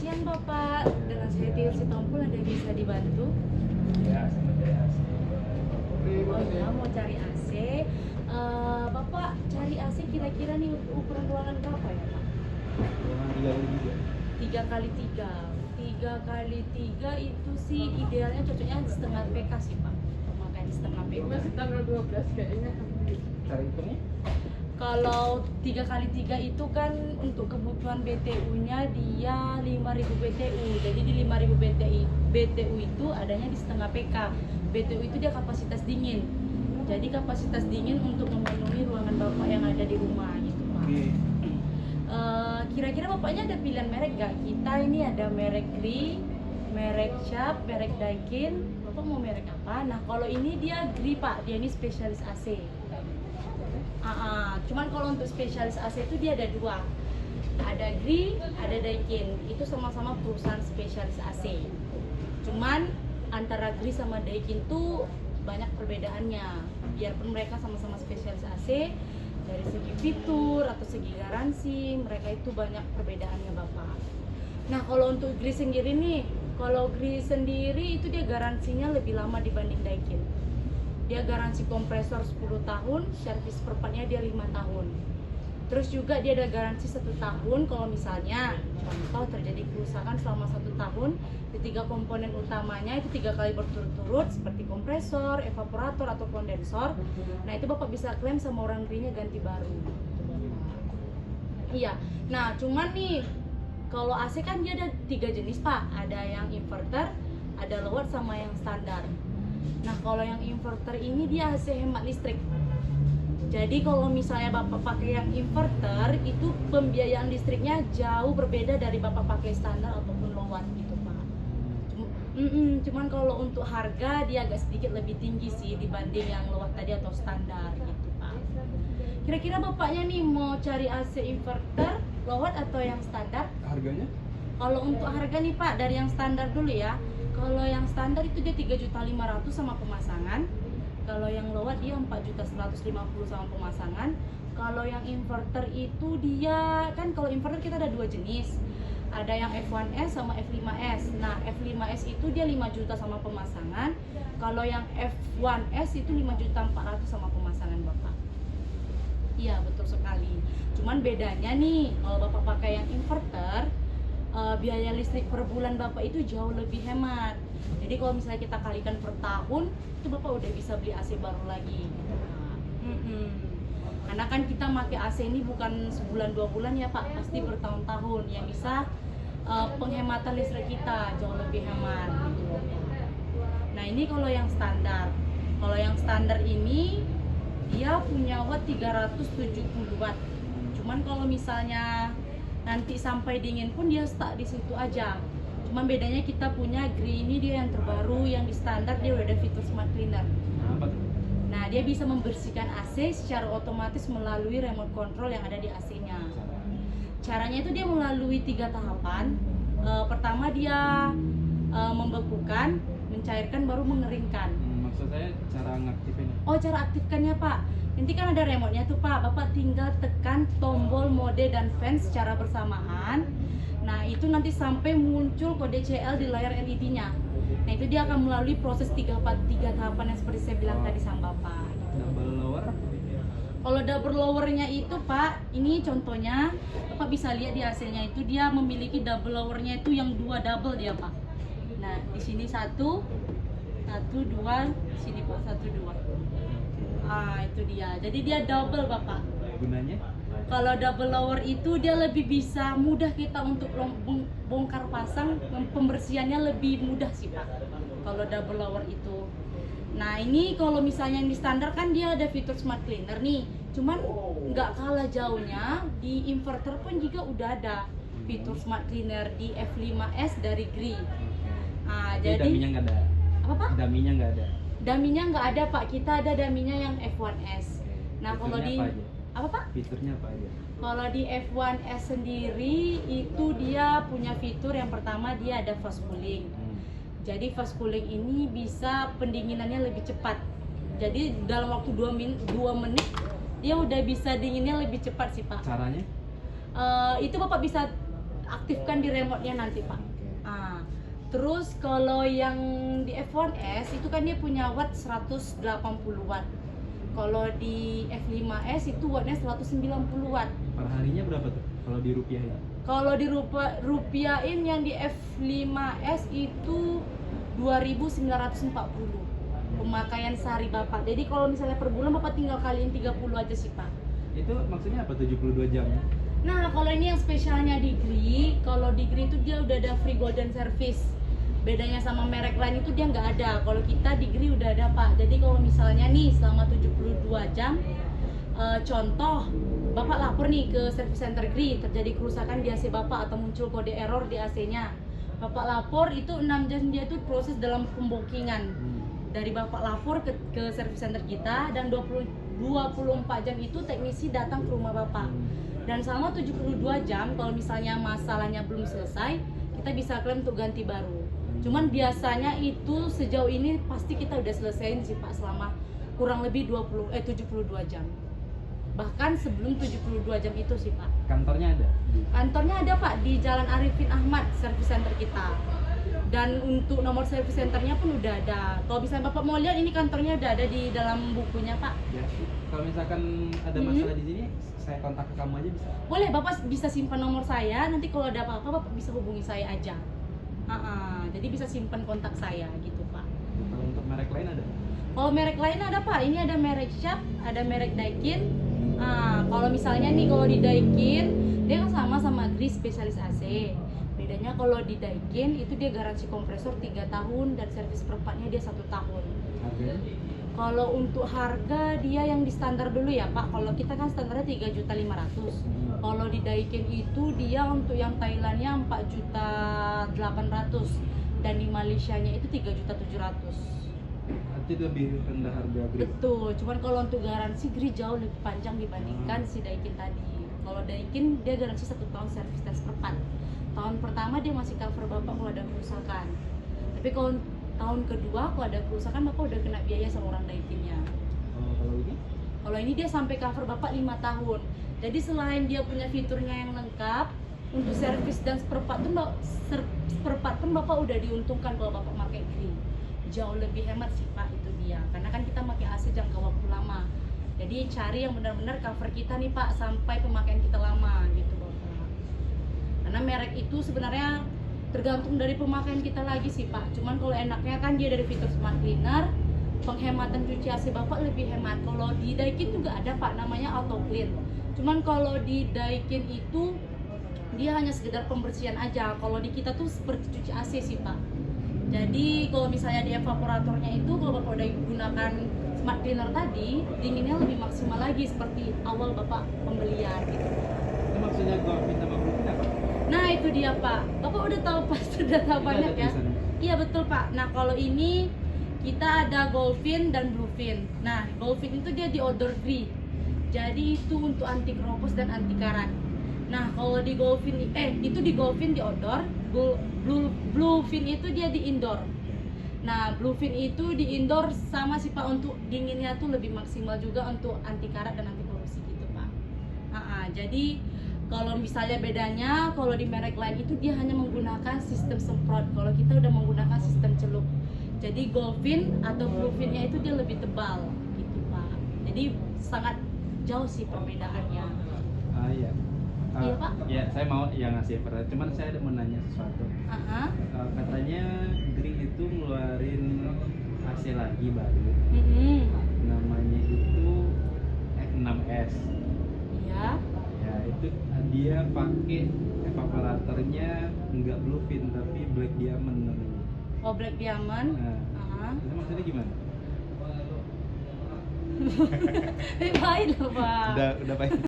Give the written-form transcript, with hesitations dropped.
siang Bapak, dengan saya Tiur Sitompul ada bisa dibantu? Ya, sama cari AC. Oh ya, mau cari AC. Bapak cari AC kira-kira nih untuk ukuran ruangan berapa ya Pak? Ruangan 3 kali 3. 3 kali 3 itu sih idealnya cocoknya setengah PK sih Pak. Makanya setengah PK. Masih tanggal 12 kayaknya. Cara hitungnya? Kalau 3 kali 3 itu kan untuk kebutuhan BTU-nya dia 5.000 BTU. Jadi di 5.000 BTU itu adanya di setengah PK. BTU itu dia kapasitas dingin. Jadi kapasitas dingin untuk memenuhi ruangan Bapak yang ada di rumah gitu Pak. Oke. Kira-kira Bapaknya ada pilihan merek gak? Kita ini ada merek Gree, merek Sharp, merek Daikin. Bapak mau merek apa? Nah kalau ini dia Gree Pak, dia ini spesialis AC. Cuman kalau untuk spesialis AC itu dia ada dua, ada Gree, ada Daikin. Itu sama-sama perusahaan spesialis AC. Cuman antara Gree sama Daikin tuh banyak perbedaannya. Biarpun mereka sama-sama spesialis AC, dari segi fitur atau segi garansi mereka itu banyak perbedaannya Bapak. Nah kalau untuk Gree sendiri nih, kalau Gree sendiri itu dia garansinya lebih lama dibanding Daikin. Dia garansi kompresor 10 tahun, servis per partnya dia 5 tahun. Terus juga dia ada garansi 1 tahun kalau misalnya contoh terjadi kerusakan selama 1 tahun di 3 komponen utamanya itu 3 kali berturut-turut seperti kompresor, evaporator atau kondensor. Nah itu Bapak bisa klaim sama orang Gree-nya ganti baru. Iya. Nah cuman nih kalau AC kan dia ada 3 jenis Pak. Ada yang inverter, ada low-watt sama yang standar. Nah kalau yang inverter ini dia AC hemat listrik. Jadi kalau misalnya Bapak pakai yang inverter itu pembiayaan listriknya jauh berbeda dari Bapak pakai standar ataupun low watt gitu Pak. Cuman kalau untuk harga dia agak sedikit lebih tinggi sih dibanding yang low watt tadi atau standar gitu Pak. Kira-kira Bapaknya nih mau cari AC inverter, low watt atau yang standar? Harganya? Kalau untuk harga nih Pak dari yang standar dulu ya. Kalau yang standar itu dia 3.500.000 sama pemasangan. Kalau yang low watt dia 4.150.000 sama pemasangan. Kalau yang inverter itu dia kan kalau inverter kita ada 2 jenis. Ada yang F1S sama F5S. Nah, F5S itu dia 5 juta sama pemasangan. Kalau yang F1S itu 5.400.000 sama pemasangan Bapak. Iya, betul sekali. Cuman bedanya nih, kalau Bapak pakai yang inverter biaya listrik per bulan Bapak itu jauh lebih hemat. Jadi kalau misalnya kita kalikan per tahun, itu Bapak udah bisa beli AC baru lagi. Karena kan kita pakai AC ini bukan sebulan 2 bulan ya Pak, pasti bertahun-tahun. Yang bisa penghematan listrik kita jauh lebih hemat. Gitu. Nah ini kalau yang standar. Kalau yang standar ini dia punya watt 370 watt. Cuman kalau misalnya nanti sampai dingin pun dia stuck di situ aja. Cuman bedanya kita punya Gree ini dia yang terbaru, yang di standar dia udah ada fitur smart cleaner. Apa tuh? Nah dia bisa membersihkan AC secara otomatis melalui remote control yang ada di AC-nya. Caranya itu dia melalui 3 tahapan. Pertama dia membekukan, mencairkan, baru mengeringkan. Maksud saya cara ngaktifin. Oh cara aktifkannya Pak, nanti kan ada remote-nya tuh Pak. Bapak tinggal tekan tombol mode dan fan secara bersamaan. Nah itu nanti sampai muncul kode CL di layar LED-nya. Nah itu dia akan melalui proses 3 tahapan yang seperti saya bilang tadi sama Bapak. Double lower? Kalau double lowernya itu Pak, ini contohnya Bapak bisa lihat di hasilnya itu dia memiliki double lowernya itu yang 2 double dia Pak. Nah di sini 1, 2, sini Pak 1, 2. Itu dia. Jadi dia double Bapak. Gunanya? Kalau double lower itu dia lebih bisa mudah kita untuk bongkar pasang, pembersihannya lebih mudah sih Pak. Kalau double lower itu. Nah ini kalau misalnya yang di standar kan dia ada fitur smart cleaner nih. Cuman nggak kalah jauhnya di inverter pun juga udah ada fitur smart cleaner di F5S dari Gree. Jadi daminya nggak ada. apa Pak? Daminya nggak ada. Daminya nggak ada Pak. Kita ada daminya yang F1S. Nah kalau di apa Pak? Fiturnya apa aja? Kalau di F1S sendiri itu dia punya fitur yang pertama dia ada fast cooling. Jadi fast cooling ini bisa pendinginannya lebih cepat. Jadi dalam waktu 2 menit dia udah bisa dinginnya lebih cepat sih Pak. Caranya? Itu Bapak bisa aktifkan di remote-nya nanti Pak. Oke. Ah, terus kalau yang di F1S itu kan dia punya watt 180 watt. Kalau di F5S itu wattnya 190 watt. Per harinya berapa tuh kalau di rupiah ya? Kalau di rupiahin yang di F5S itu 2.940 pemakaian sehari Bapak. Jadi kalau misalnya per bulan Bapak tinggal kaliin 30 aja sih Pak. Itu maksudnya apa 72 jam? Nah, kalau ini yang spesialnya di Gree, kalau di Gree itu dia udah ada free golden service. Bedanya sama merek lain itu dia nggak ada. Kalau kita di Gree udah ada Pak. Jadi kalau misalnya nih selama 72 jam, contoh Bapak lapor nih ke service center Gree, terjadi kerusakan di AC Bapak atau muncul kode error di AC-nya. Bapak lapor itu 6 jam dia tuh proses dalam pembokingan. Dari Bapak lapor ke service center kita dan 24 jam itu teknisi datang ke rumah Bapak. Dan selama 72 jam kalau misalnya masalahnya belum selesai, kita bisa klaim untuk ganti baru. Cuman biasanya itu sejauh ini pasti kita udah selesaiin sih Pak selama kurang lebih 72 jam. Bahkan sebelum 72 jam itu sih Pak. Kantornya ada? Kantornya ada Pak di Jalan Arifin Ahmad, service center kita. Dan untuk nomor service centernya pun udah ada. Kalau misalnya Bapak mau lihat ini kantornya udah ada di dalam bukunya Pak. Ya. Kalau misalkan ada masalah di sini, saya kontak ke kamu aja bisa? Boleh, Bapak bisa simpan nomor saya. Nanti kalau ada apa-apa Bapak bisa hubungi saya aja. Jadi bisa simpan kontak saya gitu Pak. Kalau untuk merek lain ada? Kalau merek lain ada Pak. Ini ada merek Sharp, ada merek Daikin. Kalau misalnya nih kalau di Daikin dia kan sama Gree spesialis AC. Bedanya kalau di Daikin itu dia garansi kompresor 3 tahun dan servis perempatnya dia 1 tahun. Harganya? Kalau untuk harga dia yang di standar dulu ya Pak. Kalau kita kan standarnya 3.500.000. Kalau di Daikin itu dia untuk yang Thailandnya 4.800.000 dan di Malaysianya itu 3.700.000. Nanti lebih rendah harga Gree. Betul, cuman kalau untuk garansi Gree jauh lebih panjang dibandingkan si Daikin tadi. Kalau Daikin dia garansi 1 tahun servis tes perpat. Tahun pertama dia masih cover Bapak kalau ada kerusakan. Tapi kalau tahun kedua kalau ada kerusakan Bapak udah kena biaya sama orang Daikinnya. Kalau ini? Kalau ini dia sampai cover Bapak 5 tahun. Jadi selain dia punya fiturnya yang lengkap, untuk servis dan seperempat pun Bapak udah diuntungkan kalau Bapak pakai Gree. Jauh lebih hemat sih Pak itu dia. Karena kan kita pakai AC jangka waktu lama. Jadi cari yang benar-benar cover kita nih Pak sampai pemakaian kita lama gitu Bapak. Karena merek itu sebenarnya tergantung dari pemakaian kita lagi sih Pak. Cuman kalau enaknya kan dia dari fitur smart cleaner, penghematan cuci AC Bapak lebih hemat. Kalau di Daikin juga ada Pak namanya auto clean. Cuman kalau di Daikin itu dia hanya sekedar pembersihan aja. Kalau di kita tuh seperti cuci AC sih Pak. Jadi kalau misalnya di evaporatornya itu kalau Bapak udah gunakan smart cleaner tadi, dinginnya lebih maksimal lagi seperti awal Bapak pembelian gitu. Itu maksudnya Golfin sama Bluefin apa? Nah itu dia Pak. Bapak udah tahu pas sudah tahu banyak ya. Iya betul Pak. Nah kalau ini kita ada Golfin dan Bluefin. Nah Golfin itu dia di outdoor Gree. Jadi itu untuk anti keropos dan anti karat. Nah kalau di Golfin itu di Golfin di outdoor, Bluefin itu dia di indoor. Nah Bluefin itu di indoor sama sih Pak, untuk dinginnya tuh lebih maksimal juga untuk anti karat dan anti korupsi gitu Pak. Jadi kalau misalnya bedanya kalau di merek lain itu dia hanya menggunakan sistem semprot. Kalau kita udah menggunakan sistem celup. Jadi Golfin atau Bluefinnya itu dia lebih tebal gitu Pak. Jadi sangat jauh sih perbedaannya. Iya. Iya Pak. Ya saya mau yang ngasih pertanyaan. Cuman saya ada mau nanya sesuatu. Katanya Gree itu ngeluarin AC lagi baru. Namanya itu F6S. Iya. Ya itu dia pakai evaporatornya nggak Bluefin tapi Black Diamond namanya. Oh Black Diamond. Itu maksudnya gimana? Baik loh Pak. Udah baik.